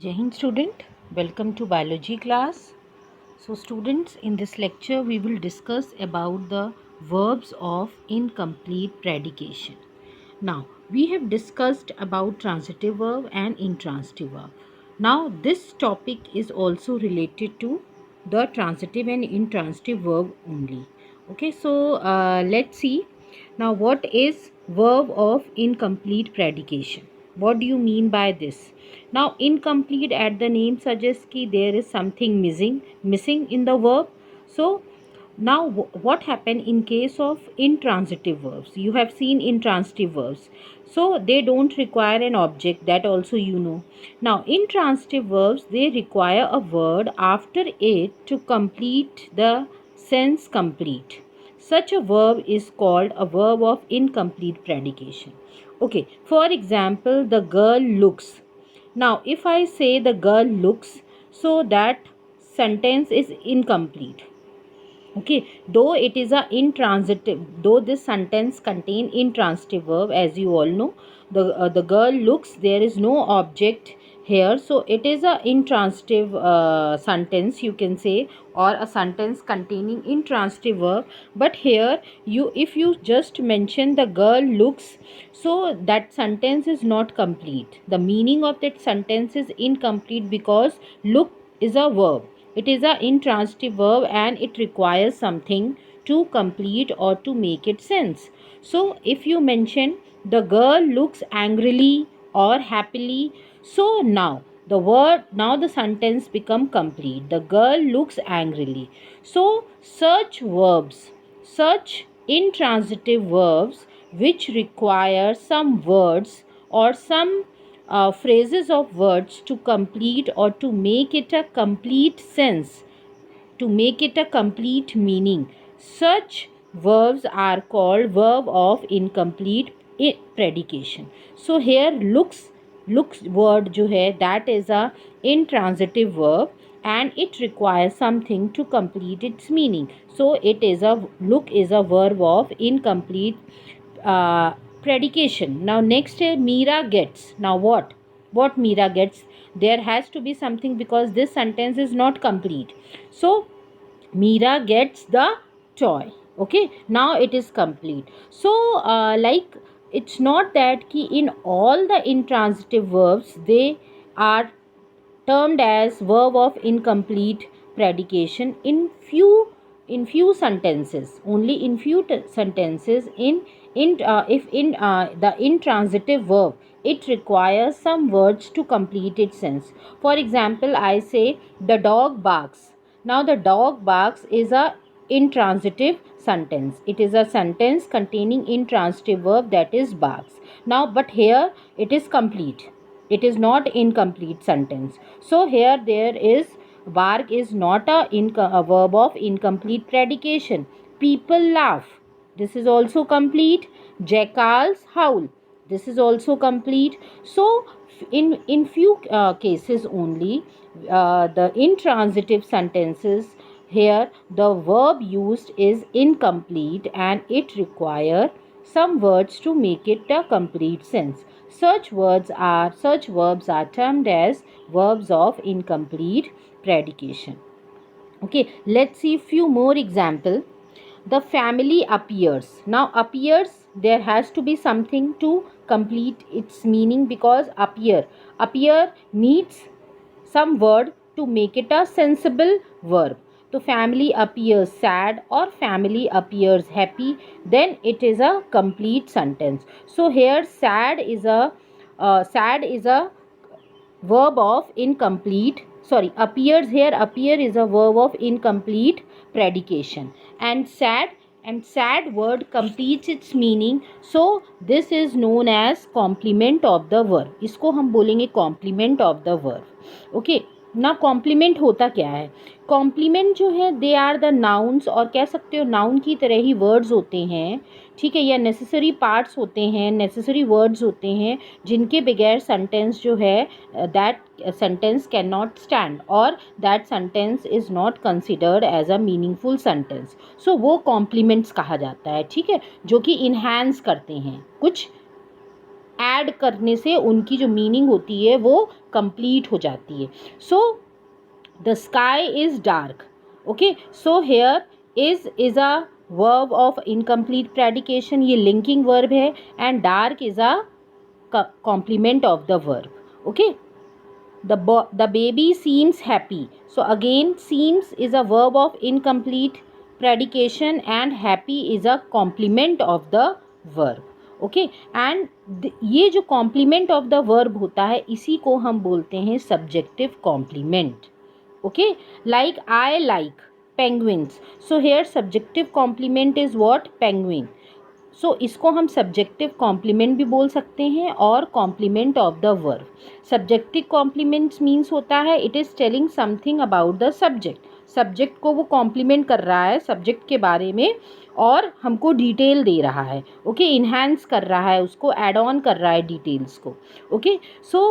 Jai Hind student, welcome to biology class. So students, in this lecture we will discuss about the verbs of incomplete predication. Now we have discussed about transitive verb and intransitive verb. Now this topic is also related to the transitive and intransitive verb only. Okay, so let's see now what is verb of incomplete predication. What do you mean by this? Now incomplete at the name suggests कि there is something missing in the verb. So now what happen in case of intransitive verbs? You have seen intransitive verbs, so they don't require an object, that also you know. Now intransitive verbs, they require a word after it to complete the sense complete. Such a verb is called a verb of incomplete predication. Okay, for example, the girl looks. Now if I say the girl looks, so that sentence is incomplete. Okay, though it is a intransitive, though this sentence contain intransitive verb, as you all know, the girl looks, there is no object here, so it is a intransitive sentence, you can say, or a sentence containing intransitive verb. But here you, if you just mention the girl looks, so that sentence is not complete. The meaning of that sentence is incomplete because look is a verb. It is a intransitive verb and it requires something to complete or to make it sense. So if you mention the girl looks angrily or happily, so now the sentence become complete. The girl looks angrily. So such intransitive verbs which require some words or some phrases of words to complete or to make it a complete sense, to make it a complete meaning. Such verbs are called verb of incomplete predication. So here looks word जो है, that is a intransitive verb and it requires something to complete its meaning. So it is a look is a verb of incomplete uh, predication. Now next है Meera gets. Now what Meera gets? There has to be something because this sentence is not complete. So Meera gets the toy. Okay, now it is complete. So like, it's not that ki in all the intransitive verbs they are termed as verb of incomplete predication. In few sentences, only in few sentences, in if in the intransitive verb, it requires some words to complete its sense. For example, I say the dog barks. Now the dog barks is a intransitive sentence. It is a sentence containing intransitive verb, that is barks. Now but here it is complete, it is not incomplete sentence. So here there is bark is not a verb of incomplete predication. People laugh, this is also complete. Jackals howl, this is also complete. So in few cases only, the intransitive sentences, here the verb used is incomplete and it require some words to make it a complete sense. Such verbs are termed as verbs of incomplete predication. Okay, let's see few more example. The family appears. Now appears, there has to be something to complete its meaning because appear needs some word to make it a sensible verb. So family appears sad or family appears happy, then it is a complete sentence. So here sad is a verb of incomplete, sorry, appears, here appear is a verb of incomplete predication, and sad word completes its meaning. So this is known as complement of the verb. इसको हम बोलेंगे complement of the verb. Okay, ना complement होता क्या है? Complement जो है, they are the nouns, और कह सकते हो नाउन की तरह ही वर्ड्स होते हैं, ठीक है, या नेसेसरी पार्ट्स होते हैं, नेसेसरी वर्ड्स होते हैं जिनके बगैर सेंटेंस जो है, that sentence can not stand और that sentence is not considered as a meaningful sentence. So वो कॉम्प्लीमेंट्स कहा जाता है, ठीक है, जो कि इन्हांस करते हैं कुछ ऐड करने से उनकी जो मीनिंग होती है वो कंप्लीट हो जाती है. So the sky is dark. Okay, so here is a verb of incomplete predication. ये लिंकिंग वर्ब है and dark is a complement of the verb. Okay, the baby seems happy. So again, seems is a verb of incomplete predication and happy is a complement of the verb. Okay, and ये जो complement of the verb होता है इसी को हम बोलते हैं subjective complement. Okay, like I like penguins. So here subjective complement is what? Penguin. सो इसको हम सब्जेक्टिव कॉम्प्लीमेंट भी बोल सकते हैं और complement of the verb. Subjective complements means होता है it is telling something about the subject. Subject को वो कॉम्प्लीमेंट कर रहा है सब्जेक्ट के बारे में और हमको डिटेल दे रहा है. ओके, इन्हांस कर रहा है उसको, एड ऑन कर रहा है डिटेल्स को. Okay, so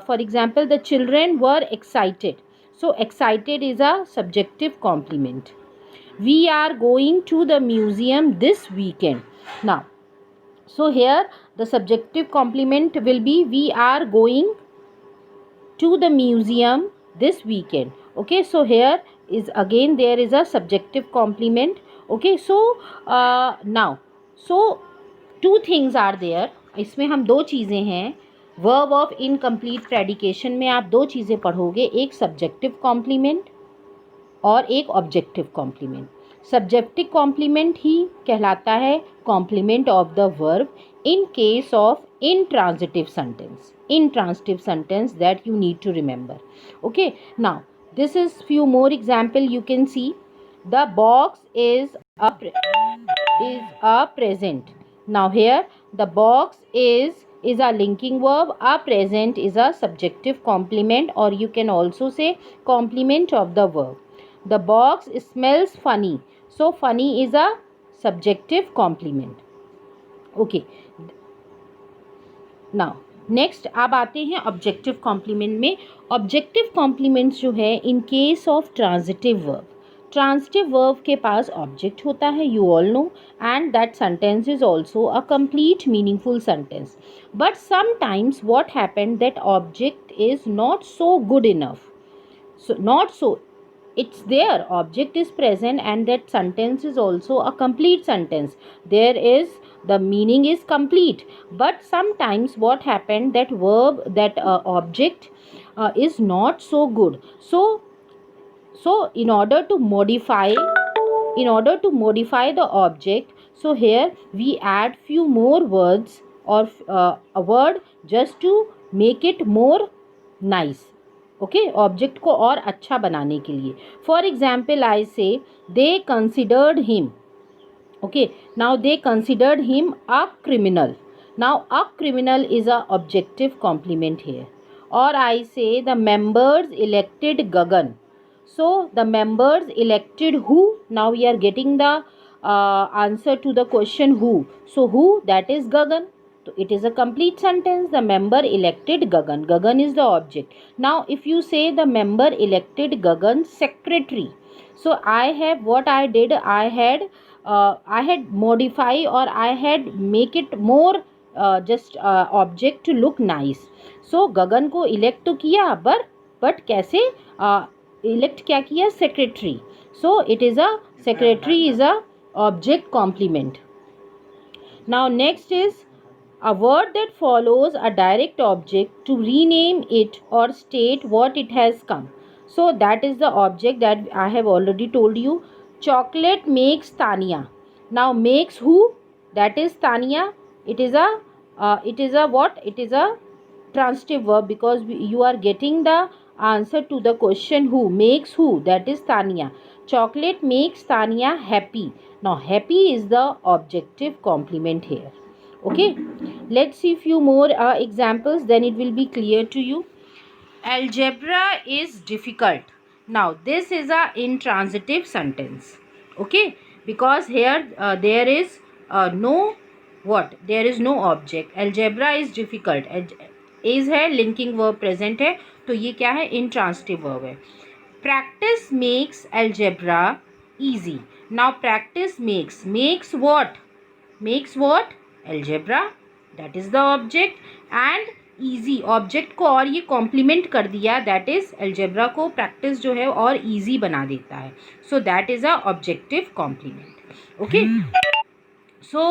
for example the children were excited. So excited is a subjective complement. We are going to the museum this weekend. Now, so here the subjective complement will be we are going to the museum this weekend. Okay, so here is again there is a subjective complement. Okay, so now, so two things are there. इसमें हम दो चीज़ें हैं. Verb of incomplete प्रेडिकेशन में आप दो चीज़ें पढ़ोगे, एक सब्जेक्टिव कॉम्प्लीमेंट और एक ऑब्जेक्टिव कॉम्प्लीमेंट. सब्जेक्टिव कॉम्प्लीमेंट ही कहलाता है complement of the verb in case of intransitive sentence that you need to remember. Okay, now this is few more example you can see. The box is a present. Now here the box is a linking verb, a present is a subjective complement or you can also say complement of the verb. The box smells funny. So funny is a subjective complement. Okay, now next अब आते हैं objective complement में. Objective compliments जो है इन case of transitive verb. Transitive verb के पास object होता है, you all know, and that sentence is also a complete meaningful sentence. But sometimes what happened that object is not so good enough. So not so, it's there, object is present and that sentence is also a complete sentence. There is the meaning is complete, but sometimes what happened that verb that object is not so good. So in order to modify the object, so here we add few more words or a word just to make it more nice. Okay, object को और अच्छा बनाने के लिए. For example I say they considered him. Okay, now they considered him a criminal. Now a criminal is a objective complement here. और I say the members elected Gagan. So the members elected who. Now we are getting the answer to the question who. So who, that is Gagan. So it is a complete sentence. The member elected Gagan. Gagan is the object. Now if you say the member elected Gagan secretary. So I have what I did, I had modify or I had make it more just object to look nice. So Gagan को elect तो किया but कैसे elect क्या किया, secretary. So it is a secretary is a object complement. Now next is a word that follows a direct object to rename it or state what it has come. So that is the object that I have already told you. Chocolate makes Tania. Now makes who? That is Tania. It is a what? It is a transitive verb because you are getting the answer to the question who. Makes who? That is Tania. Chocolate makes Tania happy. Now happy is the objective complement here. Okay, let's see few more examples, then it will be clear to you. Algebra is difficult. Now this is a intransitive sentence. Okay, because here there is no what, there is no object. Algebra is difficult. is है, linking verb present है, तो ये क्या है, intransitive verb है. Practice makes algebra easy. Now practice makes what? Makes what? Algebra that is the object, and easy object को और ये कॉम्प्लीमेंट कर दिया, दैट इज़ अलजेब्रा को प्रैक्टिस जो है और ईजी बना देता है. So that is a objective complement. Okay, so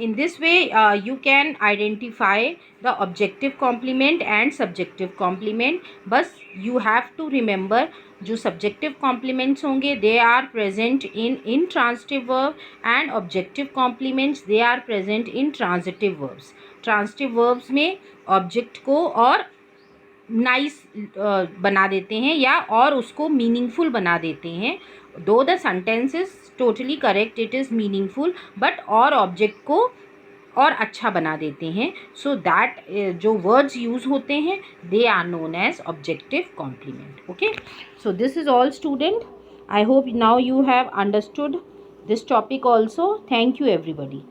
in this way you can identify the objective complement and subjective complement. बस you have to remember जो subjective complements होंगे they are present in intransitive verb, and objective complements they are present in transitive verbs. transitive verbs में object को और nice बना देते हैं या और उसको मीनिंगफुल बना देते हैं. Though the sentence is totally correct, it is meaningful, but और ऑब्जेक्ट को और अच्छा बना देते हैं. सो दैट जो वर्ड्स यूज़ होते हैं they are known as objective complement. Okay, so this is all student. I hope now you have understood this topic also. Thank you everybody.